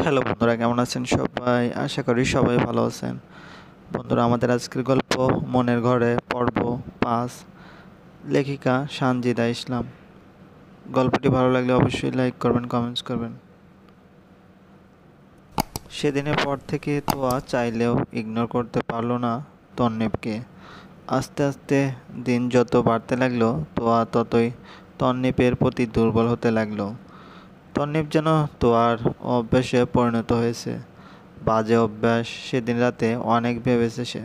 Hello বন্ধুরা, কেমন আছেন সবাই? আশা করি সবাই ভালো আছেন। বন্ধুরা, আমাদের আজকের গল্প মনের ঘরে পর্ব ৫, লেখিকা সানজিদা ইসলাম। গল্পটি ভালো লাগলে অবশ্যই লাইক করবেন, কমেন্টস করবেন। সেদিনের পর থেকে তোয়া চাইলেও ইগনোর করতে পারল না তন্নিবকে। আস্তে আস্তে দিন যত বাড়তে লাগলো, তোয়া ততই তন্নিবের প্রতি দুর্বল হতে লাগলো। তন্নিব যেন তোয়ার অভ্যাসে পরিণত হয়েছে। বাজে অভ্যাস। সেদিন রাতে অনেক ভেবেছে সে।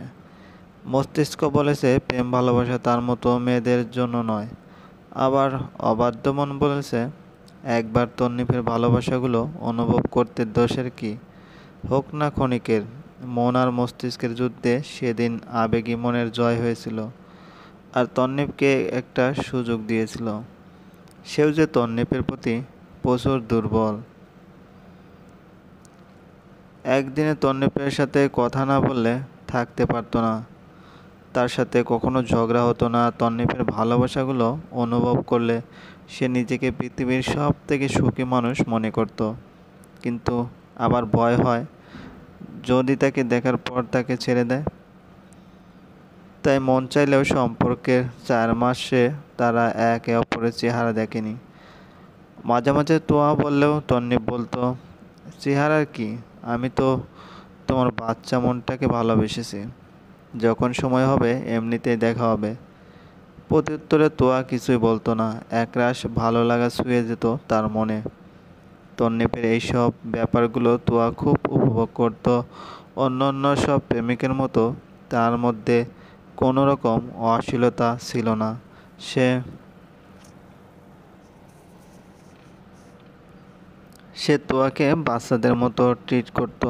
মস্তিষ্ক বলেছে প্রেম ভালোবাসা তার মতো মেয়েদের জন্য নয়। আবার অবাধ্য মন বলেছে একবার তন্নিফের ভালোবাসাগুলো অনুভব করতে দোষের কি, হোক না ক্ষণিকের। মন আর মস্তিষ্কের যুদ্ধে সেদিন আবেগী মনের জয় হয়েছিল, আর তন্নিফকে একটা সুযোগ দিয়েছিল। সেও যে তন্নিফের প্রতি প্রচুর দুর্বল। একদিনে তন্নিফের সাথে কথা না বললে থাকতে পারতো না। তার সাথে কখনো ঝগড়া হতো না। তন্নিফের ভালোবাসাগুলো অনুভব করলে সে নিজেকে পৃথিবীর সব থেকে সুখী মানুষ মনে করত। কিন্তু আবার ভয় হয় যদি তাকে দেখার পর তাকে ছেড়ে দেয়। তাই মন চাইলেও সম্পর্কের 4 মাসে তারা একে অপরের চেহারা দেখেনি। মাঝে মাঝে তোয়া বললেও তন্নিফ বলতো, চেহারার কি, আমি তো তোমার বাচ্চা মনটাকে ভালোবেসেছি। যখন সময় হবে এমনিতেই দেখা হবে। প্রত্যুত্তরে তোয়া কিছুই বলতো না। একরাশ ভালো লাগা ছুঁয়ে যেত তার মনে। তন্নিফের এইসব ব্যাপারগুলো তোয়া খুব উপভোগ করত। অন্য অন্য সব প্রেমিকের মতো তার মধ্যে কোনো রকম অশ্লীলতা ছিল না। সে তোয়াকে বাচ্চাদের মতো ট্রিট করত।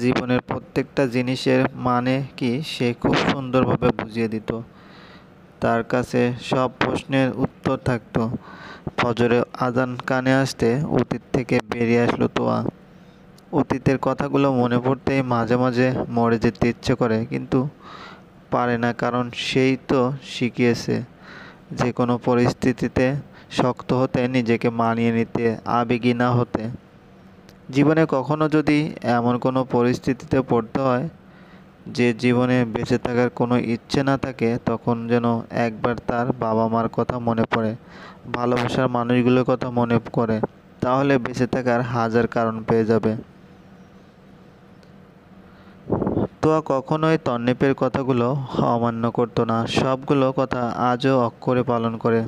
জীবনের প্রত্যেকটা জিনিসের মানে কি সে খুব সুন্দরভাবে বুঝিয়ে দিত। তার কাছে সব প্রশ্নের উত্তর থাকত। ফজরে আজান কানে আসতে অতীত থেকে বেরিয়ে আসলো তোয়া। অতীতের কথাগুলো মনে পড়তেই মাঝে মাঝে মরে যেতে ইচ্ছে করে, কিন্তু পারে না, কারণ সেই তো শিখিয়েছে যে কোনো পরিস্থিতিতে শক্ত হতে, নিজেকে মানিয়ে নিতে, আবেগী না হতে। জীবনে কখনো যদি এমন কোনো পরিস্থিতিতে পড়তে হয় যে জীবনে বেঁচে থাকার কোনো ইচ্ছে না থাকে, তখন যেন একবার তার বাবা মার কথা মনে পড়ে, ভালোবাসার মানুষগুলোর কথা মনে করে, তাহলে বেঁচে থাকার হাজার কারণ পেয়ে যাবে। তোয়া কখনোই তন্নিফের কথাগুলো অমান্য করতো না। সবগুলো কথা আজও অক্ষরে পালন করে।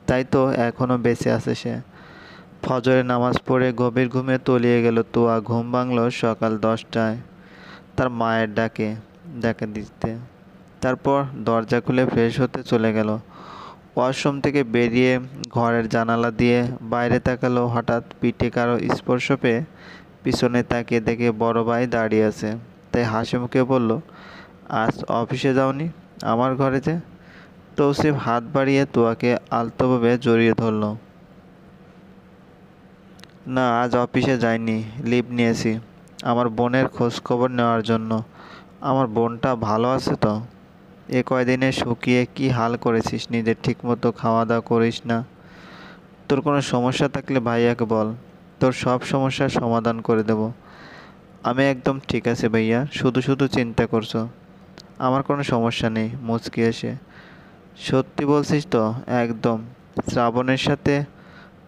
তাই তো এখনো বেঁচে আছে সে। ফজরের নামাজ পড়ে গভীর ঘুমে তলিয়ে গেল তোয়া। ঘুম ভাঙল সকাল 10টায় তার মায়ের ডাকা দিতে। তারপর দরজা খুলে ফ্রেশ হতে চলে গেল। ওয়াশরুম থেকে বেরিয়ে ঘরের জানালা দিয়ে বাইরে তাকালো। হঠাৎ পিঠে কারো স্পর্শ পেয়ে পিছনে তাকিয়ে দেখে বড় ভাই দাঁড়িয়ে আছে। তাই হাসি মুখে বলল, আজ অফিসে যাওনি? আমার ঘরে যে। তৌসিফ হাত বাড়িয়ে তোয়াকে আলতোভাবে জড়িয়ে ধরল। না, আজ অফিসে যাইনি, লিভ নিয়েছি আমার বোনের খোঁজ খবর নেওয়ার জন্য। আমার বোনটা ভালো আছে তো? এ কয়দিনে শুকিয়ে কি হাল করেছিস, নিজের ঠিকমতো খাওয়া দাওয়া করিস না। তোর কোনো সমস্যা থাকলে ভাইয়াকে বল, তোর সব সমস্যার সমাধান করে দেব। আমি একদম ঠিক আছে ভাইয়া, শুধু শুধু চিন্তা করছো। আমার কোনো সমস্যা নেই। মুচকি এসে, সত্যি বলছিস তো? একদম। শ্রাবণের সাথে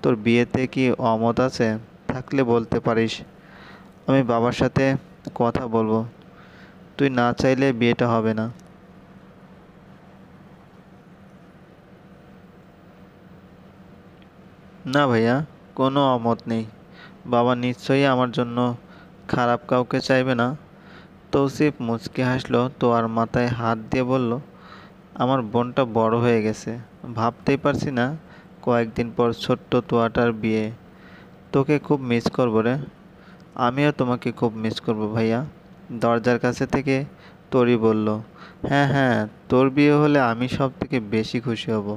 তোর বিয়েতে কি অমত আছে? থাকলে বলতে পারিস, আমি বাবার সাথে কথা বলবো। তুই না চাইলে বিয়েটা হবে না। না ভাইয়া, কোনো অমত নেই। বাবা নিশ্চয়ই আমার জন্য খারাপ কাউকে চাইবে না। তৌসিফ মুচকি হাসলো, তোয়ার মাথায় হাত দিয়ে বলল, আমার বোনটা বড় হয়ে গেছে। ভাবতেই পারছি না কয়েকদিন পর ছোট্ট তোয়াটার বিয়ে। তোকে খুব মিস করবো রে। আমিও তোমাকে খুব মিস করব ভাইয়া। দরজার কাছে থেকে তরি বলল, হ্যাঁ হ্যাঁ, তোর বিয়ে হলে আমি সব থেকে বেশি খুশি হব।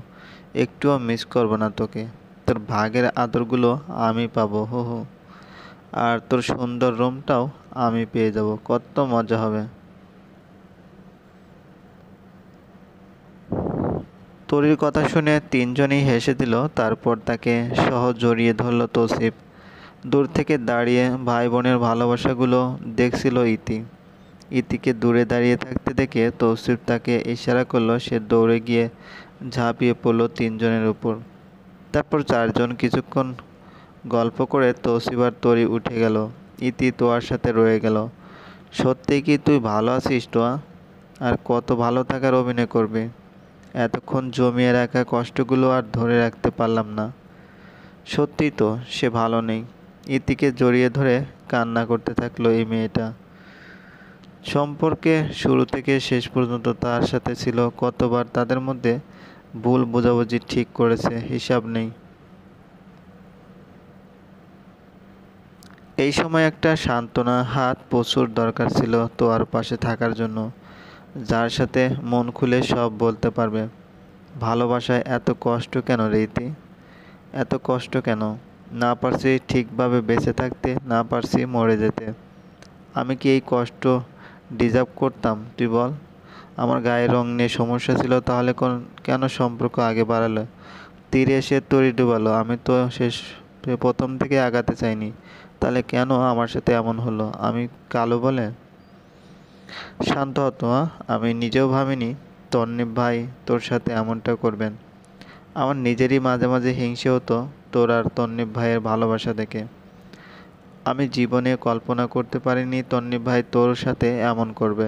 একটুও মিস করব না তোকে। তোর ভাগের আদরগুলো আমি পাবো, হু হু। আর তোর সুন্দর রুমটাও আমি পেয়ে যাব। কত মজা হবে। তরির কথা শুনে তিনজনই হেসে দিল। তারপর তাকে সহ জড়িয়ে ধরল তৌসিফ। দূর থেকে দাঁড়িয়ে ভাই বোনের ভালোবাসাগুলো দেখছিল ইতি। ইতিকে দূরে দাঁড়িয়ে থাকতে দেখে তৌসিফ তাকে ইশারা করলো। সে দৌড়ে গিয়ে ঝাঁপিয়ে পড়ল তিনজনের উপর। তারপর চারজন কিছুক্ষণ গল্প করে তৌসিফ আর তরি উঠে গেল। ইতি তোয়ার সাথে রয়ে গেল। সত্যি কি তুই ভালো আছিস তোয়া? আর কত ভালো থাকার অভিনয় করবি? এতক্ষণ জমিয়ে রাখা কষ্টগুলো আর ধরে রাখতে পারলাম না। সত্যি তো সে ভালো নেই। ইতিকে জড়িয়ে ধরে কান্না করতে থাকলো এই মেয়েটা। সম্পর্কে শুরু থেকে শেষ পর্যন্ত তার সাথে ছিল কতবার তাদের মধ্যে ভুল বোঝাবুঝি ঠিক করেছে, হিসাব নেই। এই সময় একটা সান্ত্বনা হাত প্রচুর দরকার ছিল তোয়ার পাশে থাকার জন্য, যার সাথে মন খুলে সব বলতে পারবে। ভালোবাসায় এত কষ্ট কেন রীতি? এত কষ্ট কেন? না পারছি ঠিকভাবে বেঁচে থাকতে, না পারছি মরে যেতে। আমি কি এই কষ্ট ডিজার্ভ করতাম তুই বল? আমার গায়ের রং নিয়ে সমস্যা ছিল, তাহলে কেন সম্পর্ক আগে বাড়ালো? তীরে এসে তরি ডুবালো। আমি তো প্রথম থেকে আগাতে চাইনি, তাহলে কেন আমার সাথে এমন হলো? আমি কালো বলে? শান্ত হতো। আমি নিজেও ভাবিনি তন্নিব ভাই তোর সাথে এমনটা করবেন। আমার নিজেরই মাঝে মাঝে হিংসে হতো তোর আর তন্নিব ভাইয়ের ভালোবাসা দেখে। আমি জীবনে কল্পনা করতে পারিনি তন্নিব ভাই তোর সাথে এমন করবে।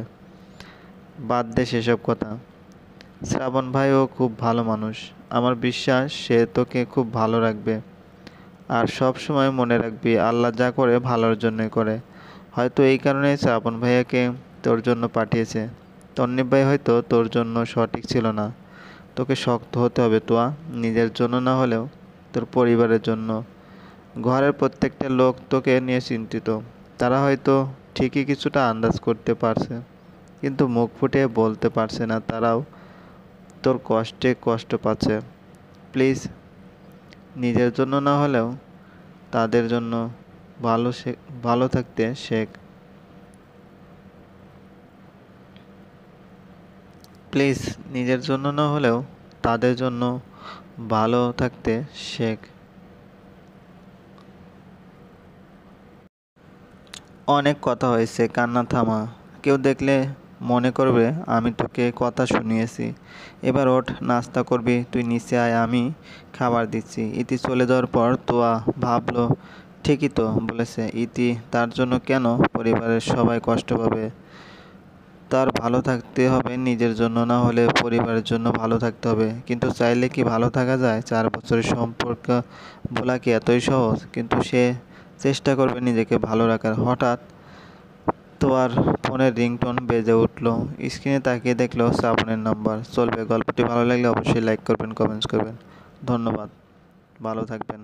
বাদ দে সেসব কথা। শ্রাবণ ভাইও খুব ভালো মানুষ। আমার বিশ্বাস সে তোকে খুব ভালো রাখবে। আর সব সময় মনে রাখবি আল্লাহ যা করে ভালোর জন্যই করে। হয়তো এই কারণেই শ্রাবণ ভাইয়াকে তোর জন্য পাঠিয়েছে। তন্নিব ভাই হয়তো তোর জন্য সঠিক ছিল না। তোকে শক্ত হতে হবে তোয়া, নিজের জন্য না হলেও তোর পরিবারের জন্য। ঘরের প্রত্যেকটা লোক তোকে নিয়ে চিন্তিত। তারা হয়তো ঠিকই কিছুটা আন্দাজ করতে পারছে, কিন্তু মুখ ফুটে বলতে পারছে না। তারাও তোর কষ্টে কষ্ট পাচ্ছে। প্লিজ নিজের জন্য না হলেও তাদের জন্য ভালো থাকতে শেখ। প্লিজ নিজের জন্য না হলেও তাদের জন্য ভালো থাকতে শেখ। অনেক কথা হয়েছে, কান্না থামা। কেউ দেখলে মনে করবে আমি তোকে কথা শুনিয়েছি। এবার ওঠ, নাস্তা করবি? তুই নিচে আয়, আমি খাবার দিচ্ছি। ইতি চলে যাওয়ার পর তোয়া ভাবলো ঠিকই তো বলেছে ইতি। তার জন্য কেন পরিবারের সবাই কষ্ট পাবে? তার ভালো থাকতে হবে, নিজের জন্য না হলে পরিবারের জন্য ভালো থাকতে হবে। কিন্তু চাইলে কি ভালো থাকা যায়? 4 বছরের সম্পর্ক ভোলা কি এতই সহজ? কিন্তু সে চেষ্টা করবে নিজেকে ভালো রাখার। হঠাৎ তোয়ার ফোনের রিংটোন বেজে উঠল। স্ক্রিনে তাকিয়ে দেখলো শ্রাবণের নাম্বার। চলবে। গল্পটি ভালো লাগলে অবশ্যই লাইক করবেন, কমেন্টস করবেন। ধন্যবাদ। ভালো থাকবেন।